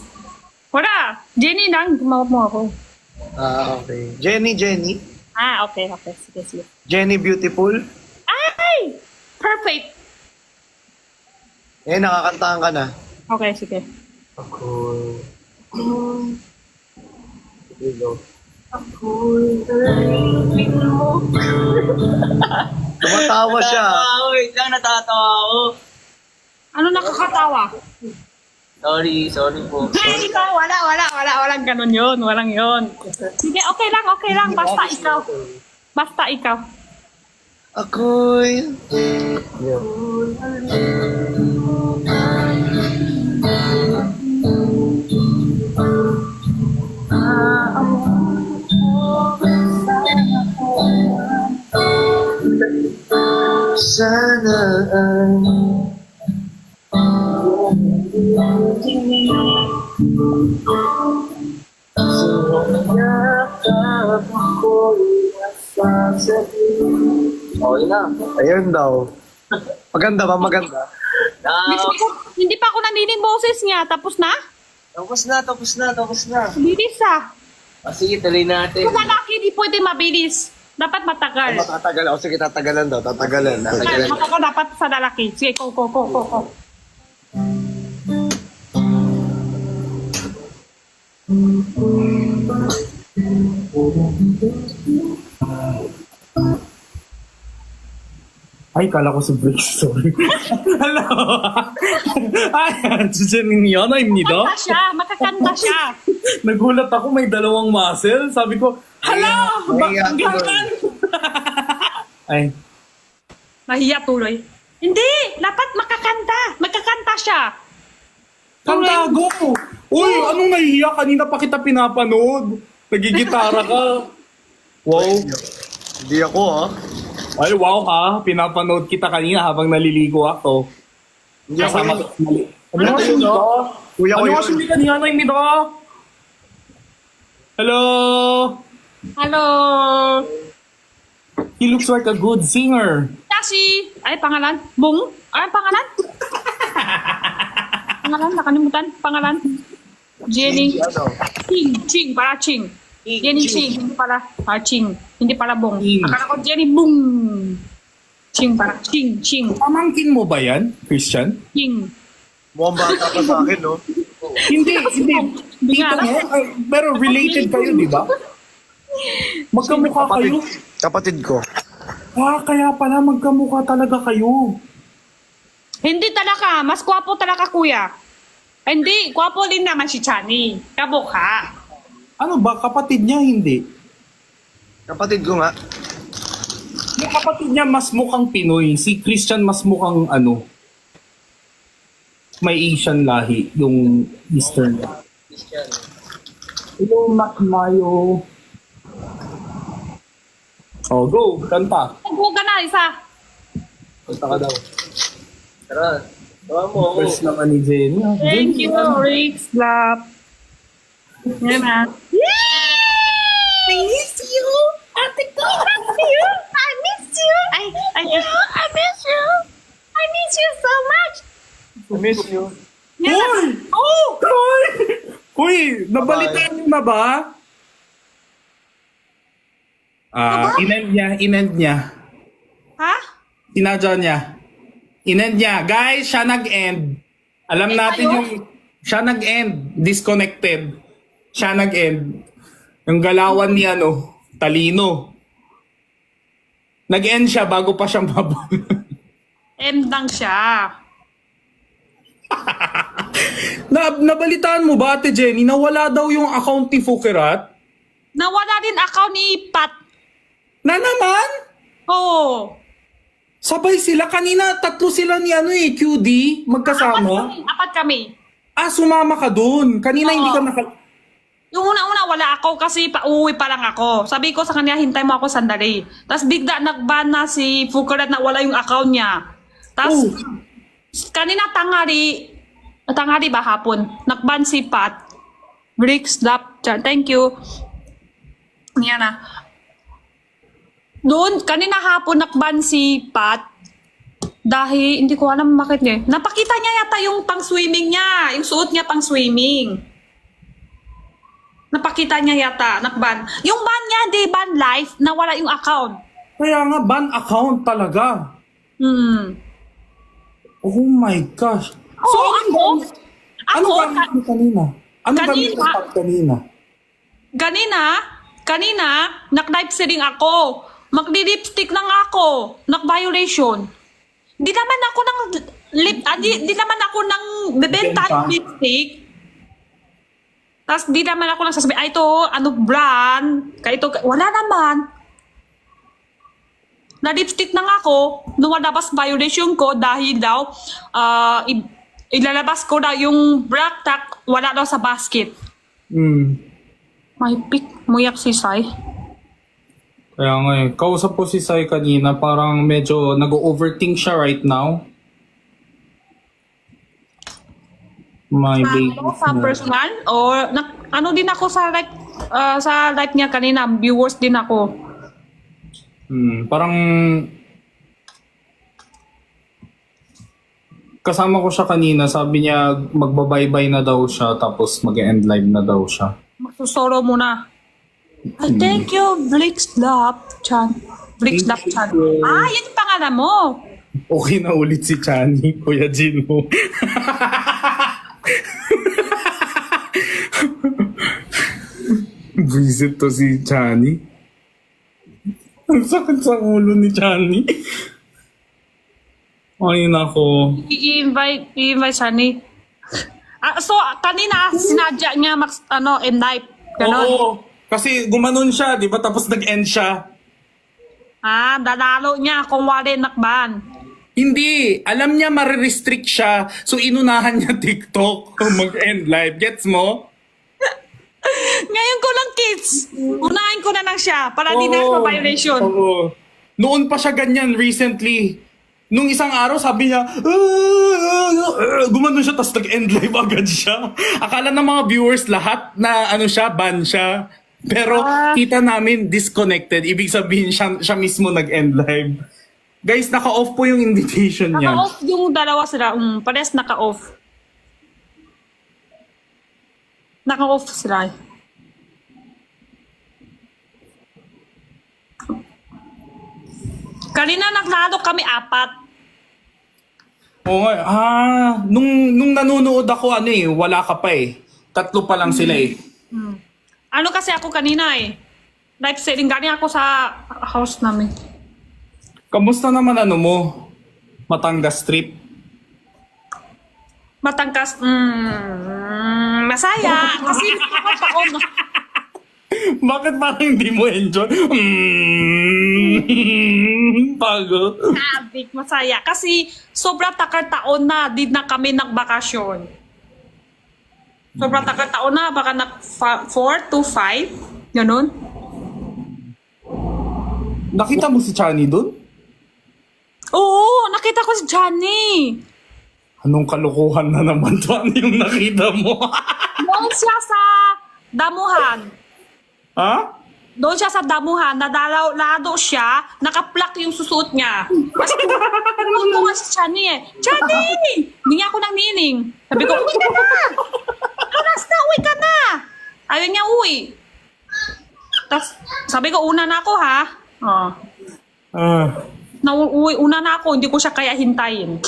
Wala. Jenny lang tumawak mo ako. Okay. Jenny. Okay. Sige. Jenny Beautiful. Ay! Perfect. Nakakantahan ka na. Okay, sige. Ako. Here we go. Tumatawa siya. Wait lang, natatawa ako. Ano nakakatawa? Sorry po. Hey, ikaw, walang ganun yun, walang yun. Sige, okay lang, basta ikaw. Basta ikaw. Ako'y... Sana ay... Okay na. Ayun daw. Maganda ba? Maganda. Hindi pa ako naninig boses niya, tapos na? Tapos na. Bilis ah. Sige, tuloy natin. Kung lalaki, di pwede mabilis. Dapat matagal. Matatagal ako. Sige, tatagalan daw. Tatagalan. Matagal dapat sa lalaki. Sige, go. Ay, kala ko si Briggs. Sorry. Hello. Ay, Jenny Yana입니다. Makakanta siya. Nagulat ako, may dalawang muscle. Sabi ko, hala! Nahiya tuloy. Bakit? Ay, Nahiya tuloy. Hindi, dapat makakanta siya. kanta go! Uy, anong nahihiya? Kanina pa kita pinapanood. Nagigitara ka. Wow. Hindi ako, ha? Ay, wow ha. Pinapanood kita kanina habang naliligo ako. Hindi ako. Kasama ka. Ano nga yun, siya? Kuya ko Ano nga yun. siya? Hindi kanina na hindi ka? Hello? Hello. He looks like a good singer. Tashi. Ay, pangalan? Bung? Ay, pangalan? Nakalimutan. Pangalan? Jenny. Ano? Ching. Para Ching. Jenny Ching. Hindi pala. Ching. Hindi pala Bung. Ching. Akala ko Jenny Bung. Ching para Ching. Pamangkin mo ba yan, Christian? Ching. Mukhang bata pa sa akin, no? Hindi. Hindi Tito nga. mo? Pero related kayo, di ba? Magkamukha kayo. Kapatid ko. Kaya pala magkamukha talaga kayo. Hindi talaga. Mas kwapo talaga, kuya. Hindi. Kwapo din naman si Chani. Kabukha. Ano ba, kapatid niya hindi? Kapatid ko nga. Yung kapatid niya mas mukhang Pinoy. Si Christian mas mukhang may Asian lahi, yung Eastern. Christian. Hello, Mac Mayo. Oh, go, kanta. Huwag na, isa. Kanta ka daw. Tara. Tawa mo ako. First naman ni Jenny. Thank you, Rix. Love. Yan na. I miss you. Ate ko. I miss you. I miss you so much. I miss you. Yan na. Hoy! Oh! Hoy! Hoy, nabalitaan niyo na ba? Inend niya. Ha? Sinadya niya. Inend niya. Guys, siya nag-end. Alam natin yung... Siya nag-end. Disconnected. Siya nag-end. Yung galawan ni Talino. Nag-end siya bago pa siya M lang siya. Nabalitaan mo ba, Ate Jenny, na wala daw yung account ni Fukerat? Nawala din account ni Pat. Na naman? Oo. Sabay sila. Kanina, tatlo sila ni QD, magkasama. Apat kami. Sumama ka dun. Kanina Oo. hindi ka Yung una-una wala ako kasi pauwi pa lang ako. Sabi ko sa kanya, hintay mo ako sandali. Tapos bigla nagban na si Fukurat na wala yung account niya. Tapos kanina tanghali ba hapon, nagban si Pat. Bricks, lap, thank you. Yan na. Doon, kanina hapon nakban si Pat. Dahil, hindi ko alam bakit niya. Napakita niya yata yung pang-swimming niya. Yung suot niya pang-swimming. Napakita niya yata, nakban. Yung ban niya, di ban live, nawala yung account. Kaya nga, ban account talaga. Oh my gosh. Oo, ano ba kanina? Ano ba kanina- kanina? Ganina, kanina, nag-live selling ako. Magdi-lipstick na nga ako. Nag-violation. Di naman ako di naman ako nang bebenta ng lipstick. Tapos di naman ako nang sasabihin, ito, ano brand? Kaya ito, wala naman. Na-lipstick na nga ako. Lumalabas violation ko dahil daw, ilalabas ko daw yung black tack, wala daw sa basket. May pick, muyak si Sai. Kaya nga eh. Kausap ko si Sai kanina, parang medyo nag-overthink siya right now. My baby. Ano, sa personal? Or, ano din ako sa live niya kanina, viewers din ako. Parang kasama ko siya kanina, sabi niya magbabaybay na daw siya tapos mag-end live na daw siya. Magsusoro muna. I thank you, Blixlap Chan. Blixlap Chan. Ah, yan yung pangalan mo. Okay na ulit si Chani, Kuya Gino. Visit to si Chani. Ang sakit sa ulo ni Chani. Ay, nako. I-invite siya ni. So, kanina, sinadya niya end live. Ganon. Oo. Kasi gumanon siya, di ba? Tapos nag-end siya. Ah, dalalo niya kung wala nakban. Hindi. Alam niya marirestrict siya. So, inunahan niya TikTok kung mag-end live. Gets mo? Ngayon ko lang, kids. Unahin ko na lang siya para di na ako violation. Oo. Noon pa siya ganyan recently. Nung isang araw, sabi niya, gumanon siya, tapos nag-end live agad siya. Akala ng mga viewers lahat na ban siya. Pero kita namin disconnected. Ibig sabihin siya mismo nag-end live. Guys, naka-off po yung invitation niya. Naka-off yung dalawa sila. Pares naka-off. Naka-off sila. Kanina naglalo kami 4. Oo nga. Nung nanonood ako, wala ka pa eh. 3 pa lang sila eh. Ano kasi ako kanina eh. Live selling. Galing ako sa house namin. Kamusta naman mo? Matangas trip? Matangkas. Masaya. Kasi taon. Bakit parang hindi mo enjoy? Pagod. Big masaya. Kasi sobrang takar taon na di na kami nagbakasyon. Sobrang takar taon na. Baka 4 to 5. Ganun. Nakita mo si Chani dun? Oo, nakita ko si Johnny. Anong kalokohan na naman to? Ano yung nakita mo? Doon siya sa damuhan. Ha? Doon siya sa damuhan, nadalaw siya, nakaplak yung susuot niya. Mas tumuntungan si Chani eh. Chani! Hindi niya ako nang nining. Sabi ko, uwi ka na! Alas na, uwi ka na! Ayaw niya uwi. Tapos, sabi ko, una na ako ha. Una na ako, hindi ko siya kaya hintayin.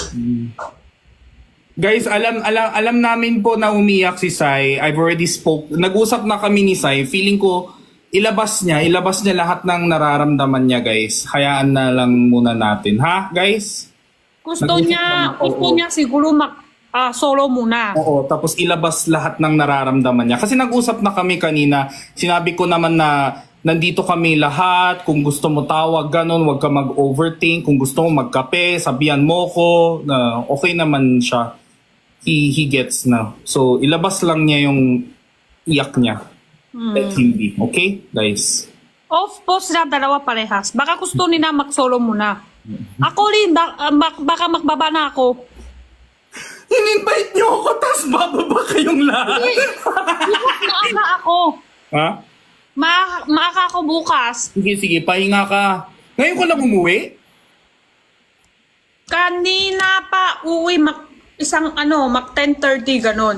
Guys, alam namin po na umiyak si Sai. I've already spoke. Nag-usap na kami ni Sai. Feeling ko, ilabas niya lahat ng nararamdaman niya, guys. Hayaan na lang muna natin. Ha, guys? Gusto niya siguro solo muna. Oo, tapos ilabas lahat ng nararamdaman niya. Kasi nag-usap na kami kanina. Sinabi ko naman na nandito kami lahat. Kung gusto mo tawag, ganun, wag ka mag-overthink. Kung gusto mo magkape, sabihan mo ko. Na okay naman siya. He gets na. So, ilabas lang niya yung iyak niya. At hindi. Okay, guys? Off po sila dalawa parehas. Baka gusto nila mag-solo muna. Ako rin, baka magbaba na ako. In-invite niyo ako, tapos bababa kayong lahat. Maaka ako. Ha? Maaka ako bukas. Sige, pahinga ka. Ngayon ko lang umuwi? Kanina pa uwi mag 10:30 ganon.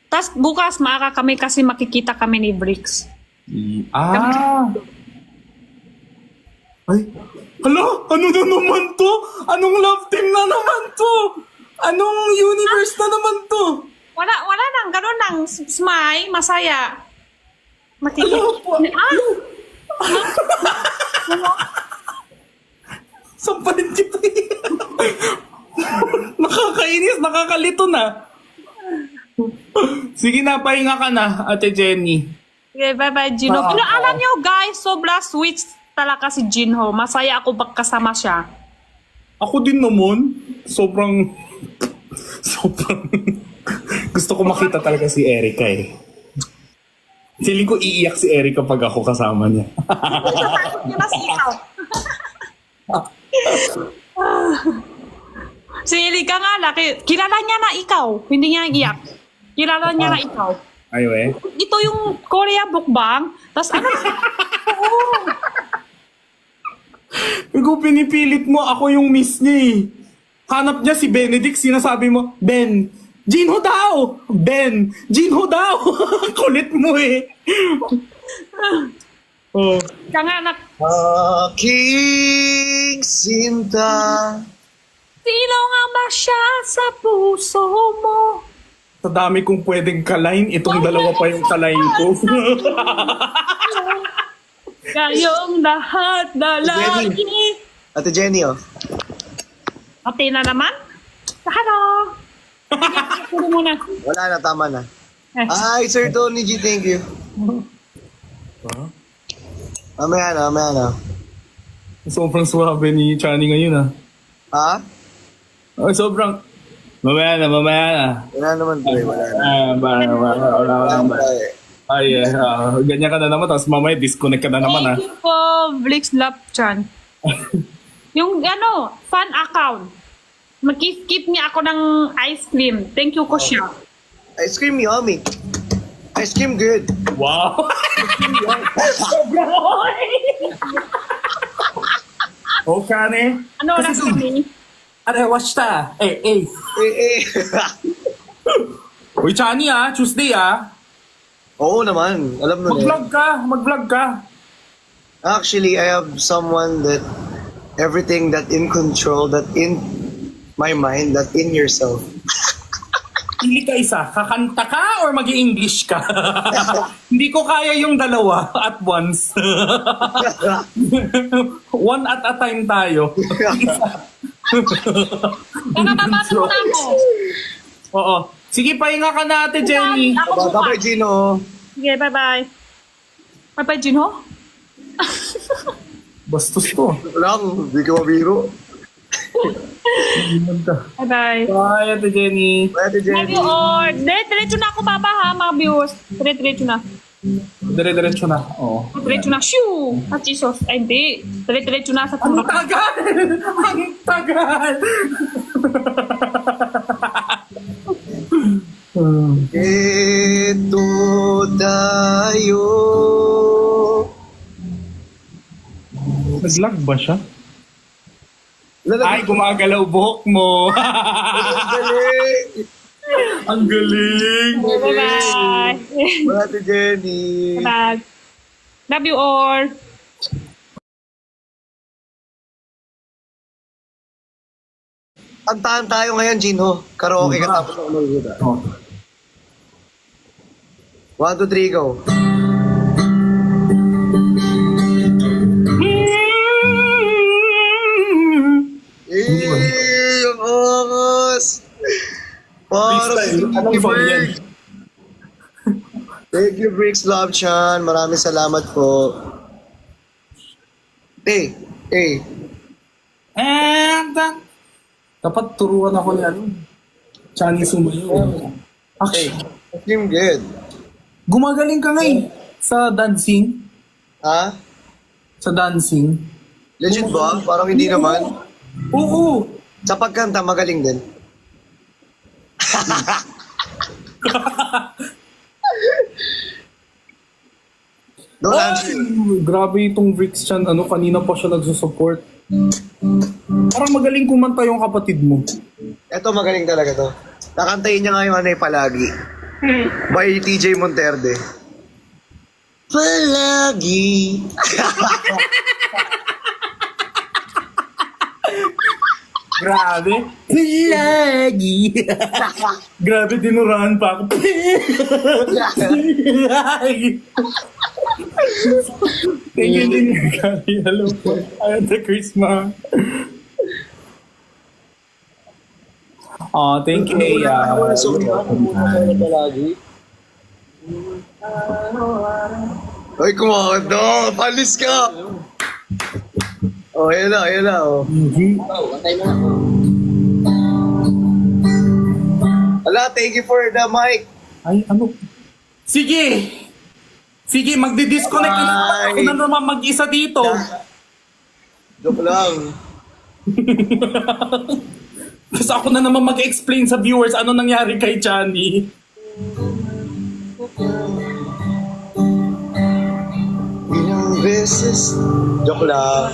Tas bukas maaka kami kasi makikita kami ni Bricks. Ay, hala, ano na naman to? Anong love team na naman to? Anong universe na naman to? Wala nang ganon nang smile, masaya. Makikinig. Ah! Sampalit kita. Nakakainis, nakakalito na. Sige na, pahinga ka na, Ate Jenny. Okay, bye-bye, Jinho. Ah, Pero ah. alam nyo, guys, sobra sweet talaga si Jinho. Masaya ako pagkasama siya. Ako din naman, sobrang gusto ko makita talaga si Erica eh. Feeling ko iiyak si Erica pag ako kasama niya. Mas ikaw. Si Erika nga, kilala niya na ikaw. Hindi niya iyak. Kilala niya na ikaw. Ayo eh. Ito yung Korea Bukbang. Tapos ano? Ikaw pinipilit mo, ako yung miss niya eh. Hanap niya si Benedict, sinasabi mo, Ben, Jinho daw! Ben, Jinho daw! Kulit mo eh. Oh. Kaya nga, Aking sinta. sino nga ba siya sa puso mo? Sa dami kong pwedeng kalain, itong dalawa pa yung kalain ko. Kayong lahat lalaki. Ate Jenny, oh. Ate na naman? Hello! Puro muna. Wala na, tama na. Eh, Hi, Sir Tony G, thank you. Mamaya na. Sobrang suwabe ni Chani ngayon ah. Ha? Oh, sobrang... Mamaya na. Wala naman, pre. Wala naman. Ay, ganyan ka na naman, tapos mamaya disconnect ka na naman ah. thank you po, Blix Love Chan. Yung fan account. Mag-keep niya ako ng ice cream. Thank you ko siya. Ice cream yummy. Ice cream good. Wow! Oh, Chani. Ano oras kami? Are, watch ta. Eh. Eh. Uy, Chani ah, Tuesday ah. Oo naman. Alam mo na. Mag-vlog ka. Actually, I have someone that everything that in control, that in my mind, that in yourself. Pili ka isa, kakanta ka or mag-i-English ka? Hindi ko kaya yung dalawa at once. One at a time tayo. Nakababasa mo na ako. Oo. Sige, pahinga ka na, Ate Jenny. Ako Bye-bye, bukas. Gino. Sige, bye-bye. Bye-bye, Jinho. Bastos to. Lang, hindi ka mabiro. Bye-bye. Bye, Ate Jenny. Bye, Ate Love Jenny. you all. Diretso na ako, baba ha, mga viewers. Diretso na. Dire-diretso na. Oo. Diretso na. Shoo! Ah, Jesus. Ay, hindi. Diretso na sa Ang tulog. tagal! Ang tagal! Ito tayo. Nag-lag ba siya? Ay, Lalagay gumagalaw buhok mo. galing. Ang galing. Bye-bye. Bye, Ate Jenny. Bye. Love you all. Antahan tayo ngayon, Jinho. Karaoke ka tapos ako mag-uda. Oh. 1, 2, 3, go. Ang angas! Para sa Anong song yan? Thank you, Bricks Love Chan. Maraming salamat po. And dapat turuan ako ni Chani Sumayo. Actually, Team good. gumagaling ka ngayon sa dancing. Ha? Sa dancing. Legit ba? Parang hindi naman. Oo. Sa pagkanta, magaling din. Don't answer. Grabe itong Bricks Chan. Kanina pa siya nagsusupport. Parang magaling kumanta yung kapatid mo. Ito magaling talaga to. Nakantayin niya nga yung palagi. By TJ Monterde. Palagi. Grabe. Lagi. Grabe, dinurahan pa ako. Lagi. Thank you din, Kari. Hello po. Ate Christmas. Oh, thank you, Aya. Ay, kumakanta. Palis ka. Oh, ayan na, oh. Ala, thank you for the mic. Ay, ano? Sige! Sige, magdi-disconnect ka na. Ako na naman mag-isa dito. Joke lang. Tapos ako na naman mag-explain sa viewers ano nangyari kay Johnny. Ilang beses. Joke lang.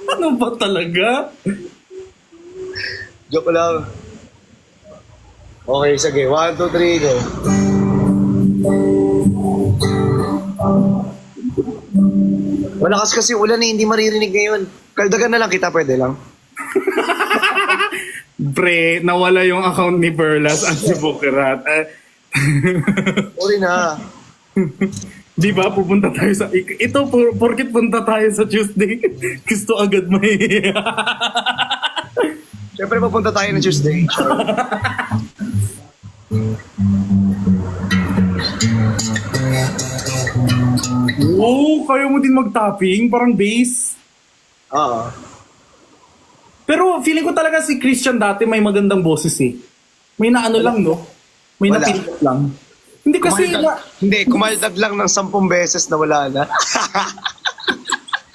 Ano ba talaga? Joke lang. Okay, sige. 1, 2, 3, go. Malakas kasi ulan eh, hindi maririnig ngayon. Kaldagan na lang kita, pwede lang. Pre, nawala yung account ni Perlas at si Bukirat. Sorry na. Di ba, pupunta tayo sa... Ito, porkit punta tayo sa Tuesday, gusto agad may... Siyempre, papunta tayo ng Tuesday. Sure. Oo, kaya mo din mag-tapping, parang bass. Oo. Pero feeling ko talaga si Christian dati may magandang boses eh. May naano lang, no? May Wala. napindot lang. Hindi kasi Kumaldag lang ng 10 beses na wala na.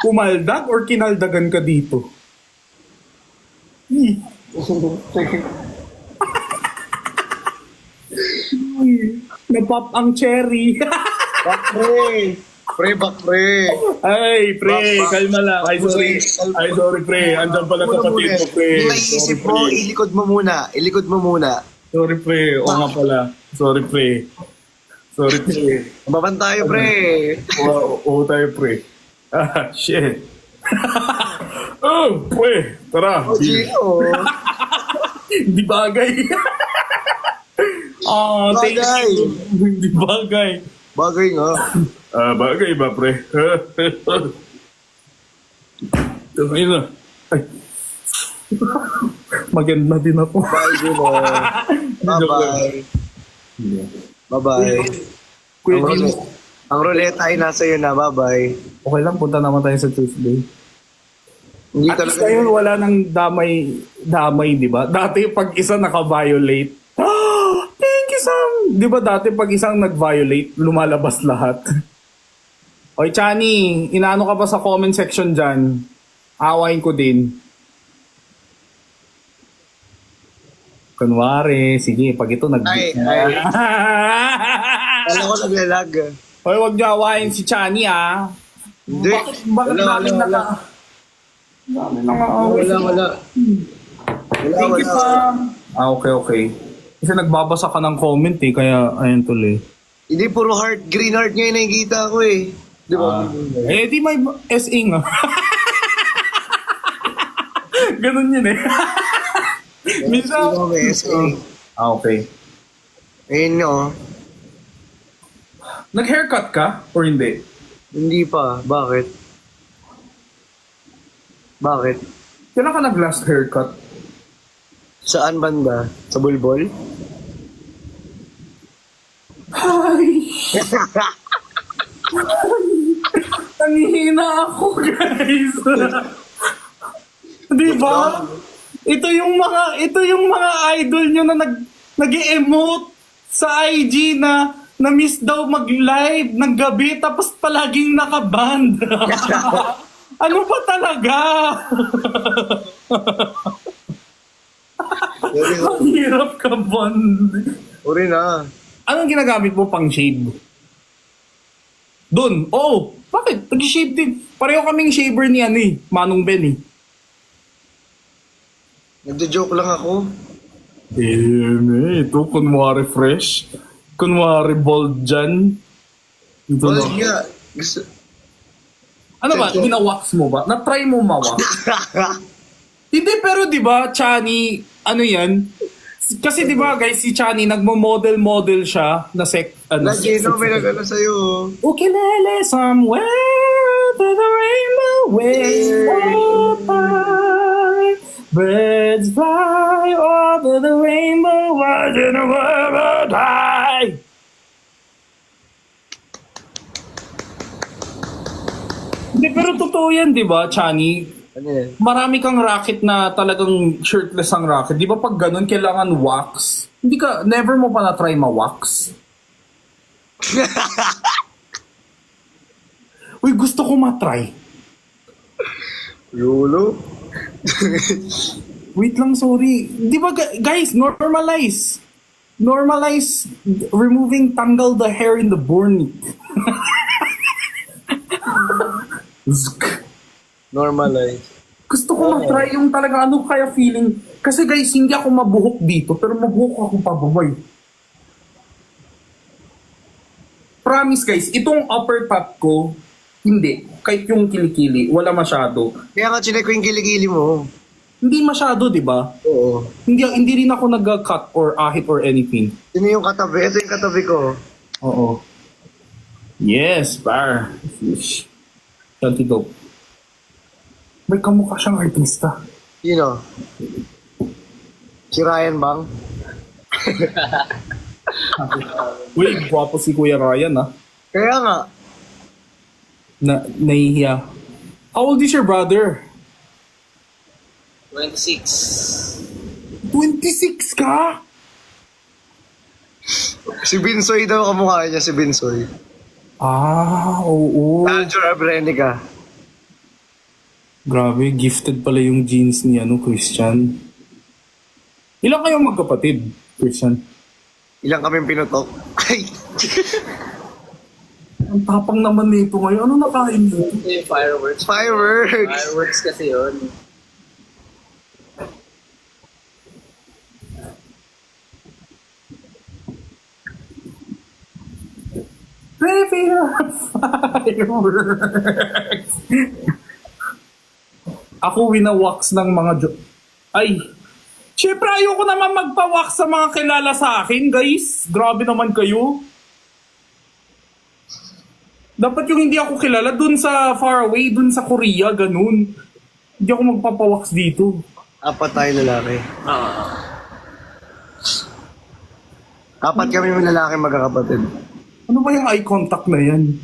kumaldag or kinaldagan ka dito. Napop ang cherry. Bakre! Pre. Ay, pre, Bak- kalma lang. Ay, sorry. Ay, sorry, pre. Andiyan pala kapatid mo, pre. Yung naiisip mo, Sorry, pre. ilikod mo muna. Sorry, pre. Oo nga pala. Sorry, pre. Sorry, pre. Maban tayo, pre. Oo tayo, pre. Ah, shit. Oh, pre. Tara. Oh, Gio. Hindi bagay. Oh, thank Bagay. you. Hindi bagay. Bagay nga. Bagay ba, pre? Tumay na. Ay. Maganda din ako. Bye, Gio. Bye-bye. Bye-bye. Kuya Ang, Jim, ang ruleta ay nasa iyo na. Bye-bye. okay lang, punta naman tayo sa Tuesday. Hindi At least ngayon wala nang damay, di ba? Dati pag isa naka-violate, thank you, Sam! Di ba dati pag isang nag-violate, lumalabas lahat? Oy, Chani, inaano ka pa sa comment section dyan? Awayin ko din. Kunwari, sige, pag ito Ay. Alam ko naglalag. Hoy, wag niyo awayin si Chani, ah. Hindi. Bakit Wala. Thank you, Sam. Okay. Kasi nagbabasa ka ng comment eh, kaya ayun tuloy. Hindi, puro heart. Green heart ngayon nakikita ko eh. Di ba? Eh, di may SA nga. Ganun yun eh. Minsan. Hindi ko may SA. Okay. Ayun no. Nag-haircut ka or hindi? Hindi pa. Bakit? Kailan ka nag-last haircut? Saan banda? Sa bulbol? Ay! Nanghihina ako, guys. Di ba? Ito yung mga idol nyo na nag-emote sa IG na miss daw mag-live ng gabi tapos palaging nakaband. Ano ba talaga? Ang hirap ka band. Uri na. Anong ginagamit mo pang shave? Doon. Oh, bakit? Nag-shave din. Pareho kaming shaver ni Manong Ben eh. Nagjo-joke lang ako. Ito, kunwari fresh. Kunwari bold dyan. Ito Well, na. yeah. Gusto... Ano ba? Gina-wax mo ba? Na-try mo ma-wax? Hindi, pero di ba, Chani, ano yan? Kasi di ba guys, si Chani, nagmo-model siya na Gino, may nag-ano sa'yo. Ukulele somewhere to the rainbow waves go by. Birds fly over the rainbow, watching the world die. Hindi, pero totoo yan, di ba, Chani? Ano yan? Marami kang racket na talagang shirtless ang racket. Di ba pag ganun, kailangan wax? Hindi ka, never mo pa na-try ma-wax? Uy, gusto ko ma-try. Yulo? Wait lang, sorry. Di ba, guys, normalize. Normalize removing tangle the hair in the born. Normalize. Gusto ko ma-try yung talaga ano kaya feeling. Kasi guys, hindi ako mabuhok dito, pero mabuhok ako pababay. Promise guys, itong upper top ko, hindi. Kahit yung kilikili, wala masyado. Kaya nga chinek ko yung kiligili mo. Hindi masyado, di ba? Oo. Hindi rin ako nag-cut or ahit or anything. Sino yung katabi? Ito yung katabi ko. Oo. Yes, par. Fish. Tantigo. May kamukha siyang artista. Sino? Si Ryan Bang? Uy, gwapo si Kuya Ryan, ah. Kaya nga. Nahihiya. How old is your brother? 26. 26 ka? Si Binsoy daw kamukha niya, si Binsoy. Ah, oo. Alger Abrenica. Grabe, gifted pala yung genes ni Christian. Ilan kayong magkapatid, Christian? Ilang kaming pinutok. Ay! Ang tapang naman nito ngayon. Ano nakain nito? Ito yung fireworks. Fireworks! Fireworks kasi yun. Fireworks! Ako winawax ng mga Ay! Siyempre ayoko naman magpa-wax sa mga kilala sa akin, guys. Grabe naman kayo. Dapat yung hindi ako kilala dun sa far away, dun sa Korea, ganun. Hindi ako magpapawax dito. Apat tayo lalaki. Oo. Apat kami yung lalaki magkakapatid. Ano ba yung eye contact na yan?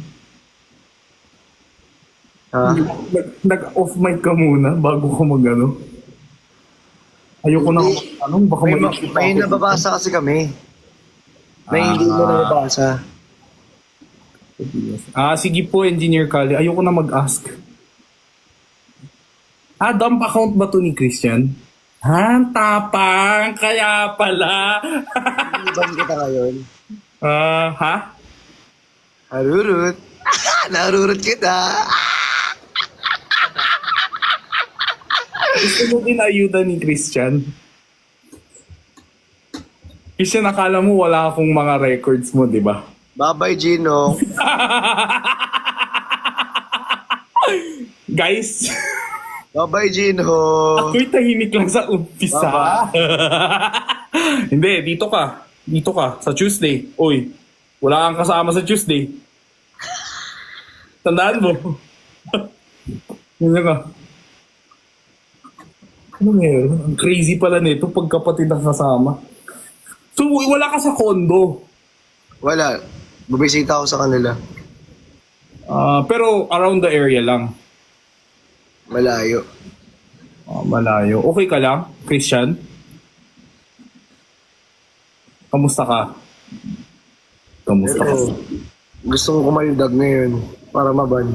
Ha? Nag-off mic ka muna bago ko mag-ano. Ayoko na baka May nababasa kasi kami. May hindi mo nababasa. Sige po, Engineer Kali. Ayoko na mag-ask. Dump account ba to ni Christian? Tapang. Kaya pala. Iban kita ngayon. Ha? Narurut. Narurut kita. Gusto mo din ayuda ni Christian? Christian, akala mo wala akong mga records mo, di ba? Bye-bye, Gino. Guys, Bye-bye, Gino. ako'y tahimik lang sa umpisa. Hindi, dito ka. Dito ka, sa Tuesday. Uy, wala kang kasama sa Tuesday. Tandaan mo. Yun ka. Ano meron? Ang crazy pala nito pagkapatid ang kasama. So, wala ka sa condo. Wala. Bubisita ako sa kanila. Pero around the area lang. Malayo. Malayo. Okay ka lang, Christian? Kamusta ka? Kamusta ka? Pero gusto ko kumaldag ngayon para maban.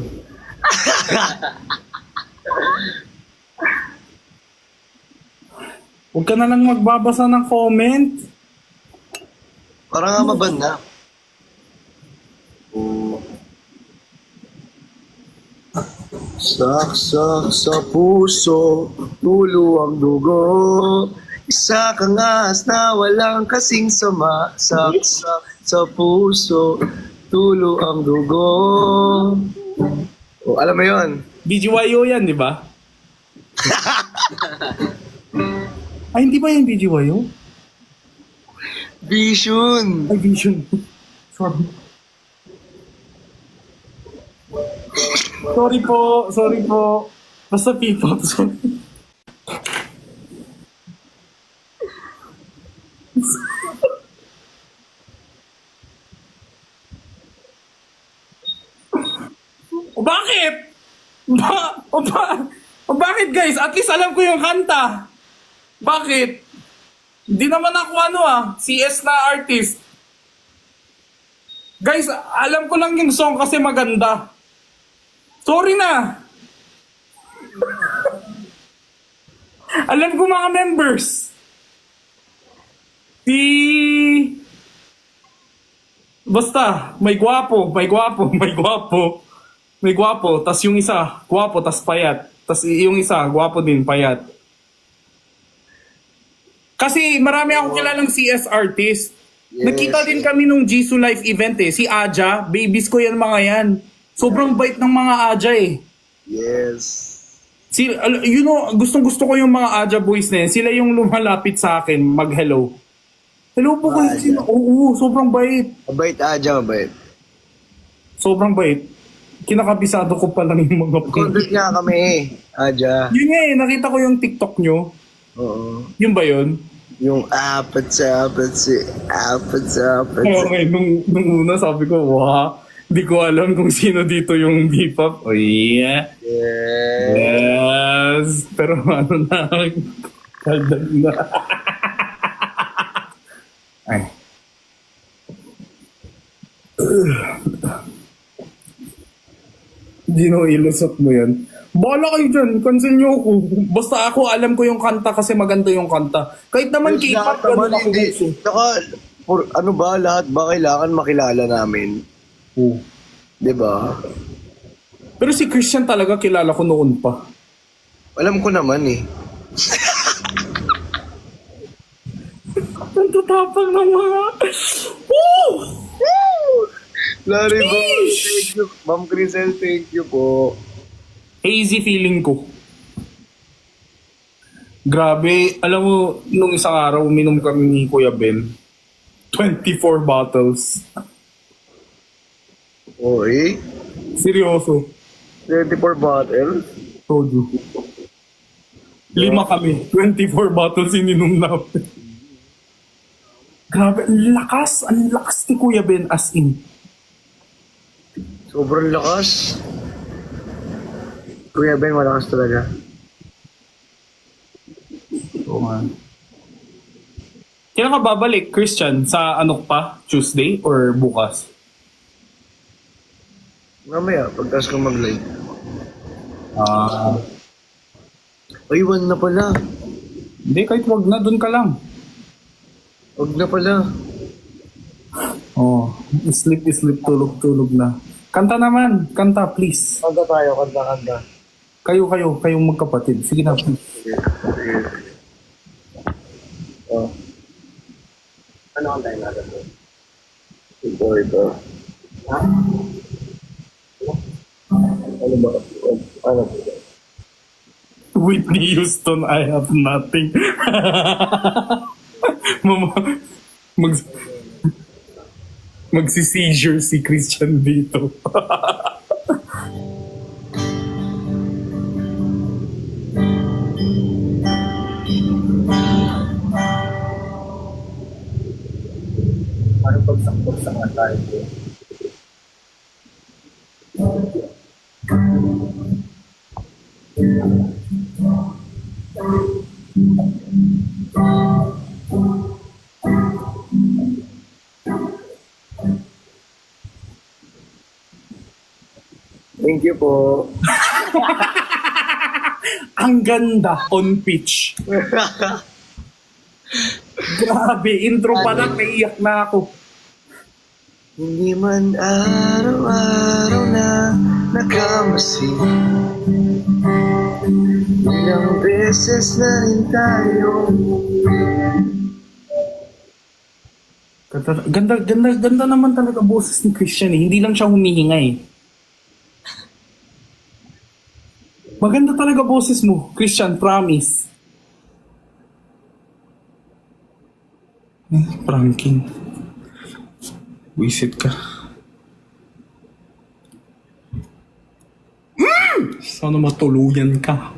Huwag ka na lang magbabasa ng comment. Para nga maban na. Saksak sa puso, tulo ang dugo. Isa kang ahas na walang kasing sama. Saksak sa puso, tulo ang dugo. Oh, alam mo yon? BGYO yan, di ba? Ay, hindi ba yung BGYO? Vision. Ay, Vision. Sorry. Sorry po. Basta P-pop, sorry. O bakit? Bakit guys? At least alam ko yung kanta. Bakit? Hindi naman ako CS na artist. Guys, alam ko lang yung song kasi maganda. Sorry na. Alam ko mga members. Basta, may gwapo. May gwapo, tas yung isa, gwapo, tas payat. Tas yung isa, gwapo din, payat. Kasi marami akong kilalang CS artist. Yes. Nakita din kami nung Jisoo Life event Si Aja, babies ko yan mga yan. Sobrang bait ng mga Aja Yes. Gustong-gusto ko yung mga Aja boys na yan. Sila yung lumalapit sa akin, mag-hello. Hello po kayo. Aja. Oo, sobrang bait. Mabait, Aja, mabait. Sobrang bait. Kinakabisado ko pa lang yung mga Convert nga kami, Aja. Yun nga nakita ko yung TikTok nyo. Oo. Yun ba yun? Yung apat sa. Okay, nung una sabi ko, wow, di ko alam kung sino dito yung B-pop. Oh yeah. Yeah. Yes. Pero ano na, kaldag na. Ay. Gino, ilusot mo yan. Bala kayo dyan, cancel nyo ako. Basta ako, alam ko yung kanta kasi maganda yung kanta. Kahit naman Yes, K-pop, lahat ganun naman, ako hindi. gusto. Saka, ano ba, lahat ba kailangan makilala namin? Oh. Diba? Pero si Christian talaga kilala ko noon pa. Alam ko naman eh. Ang tatapang ng mga... Woo! Larry, Sheesh! thank you. Ma'am Crisel, thank you po. Hazy feeling ko. Grabe, alam mo, nung isang araw, uminom kami ni Kuya Ben. 24 bottles. Okay. Seryoso. 24 bottles. Told you. 5 kami. 24 bottles ininom namin. Grabe, ang lakas. Ang lakas ni Kuya Ben as in. Sobrang lakas. Kuya Ben, malakas talaga. Oo nga. Kailan ka babalik, Christian? Sa ano pa? Tuesday or bukas? Mamaya, pagkas ko mag-live. Ah. Ay, 1 na pala. Hindi, kahit wag na. Doon ka lang. Huwag na pala. Oh, sleep, tulog na. Kanta naman. Kanta, please. Kanta tayo, kanta. Kayong magkapatid. Sige na. Sige. Oh. Ano ang tayo natin? Ito. Ano ba? Ano ba? Whitney Houston, I have nothing. Magsi-seizure si Christian dito. Ano pagsakot sa mga tayo? Thank you po. Ang ganda on pitch. Grabe, intro pa lang, naiyak na ako. Hindi man araw-araw na nakamasin. Ilang beses na rin tayo. Ganda naman talaga boses ni Christian eh. Hindi lang siya humihinga eh. Maganda talaga boses mo, Christian, promise. Pranking. Wisit ka. Sana matuluyan ka.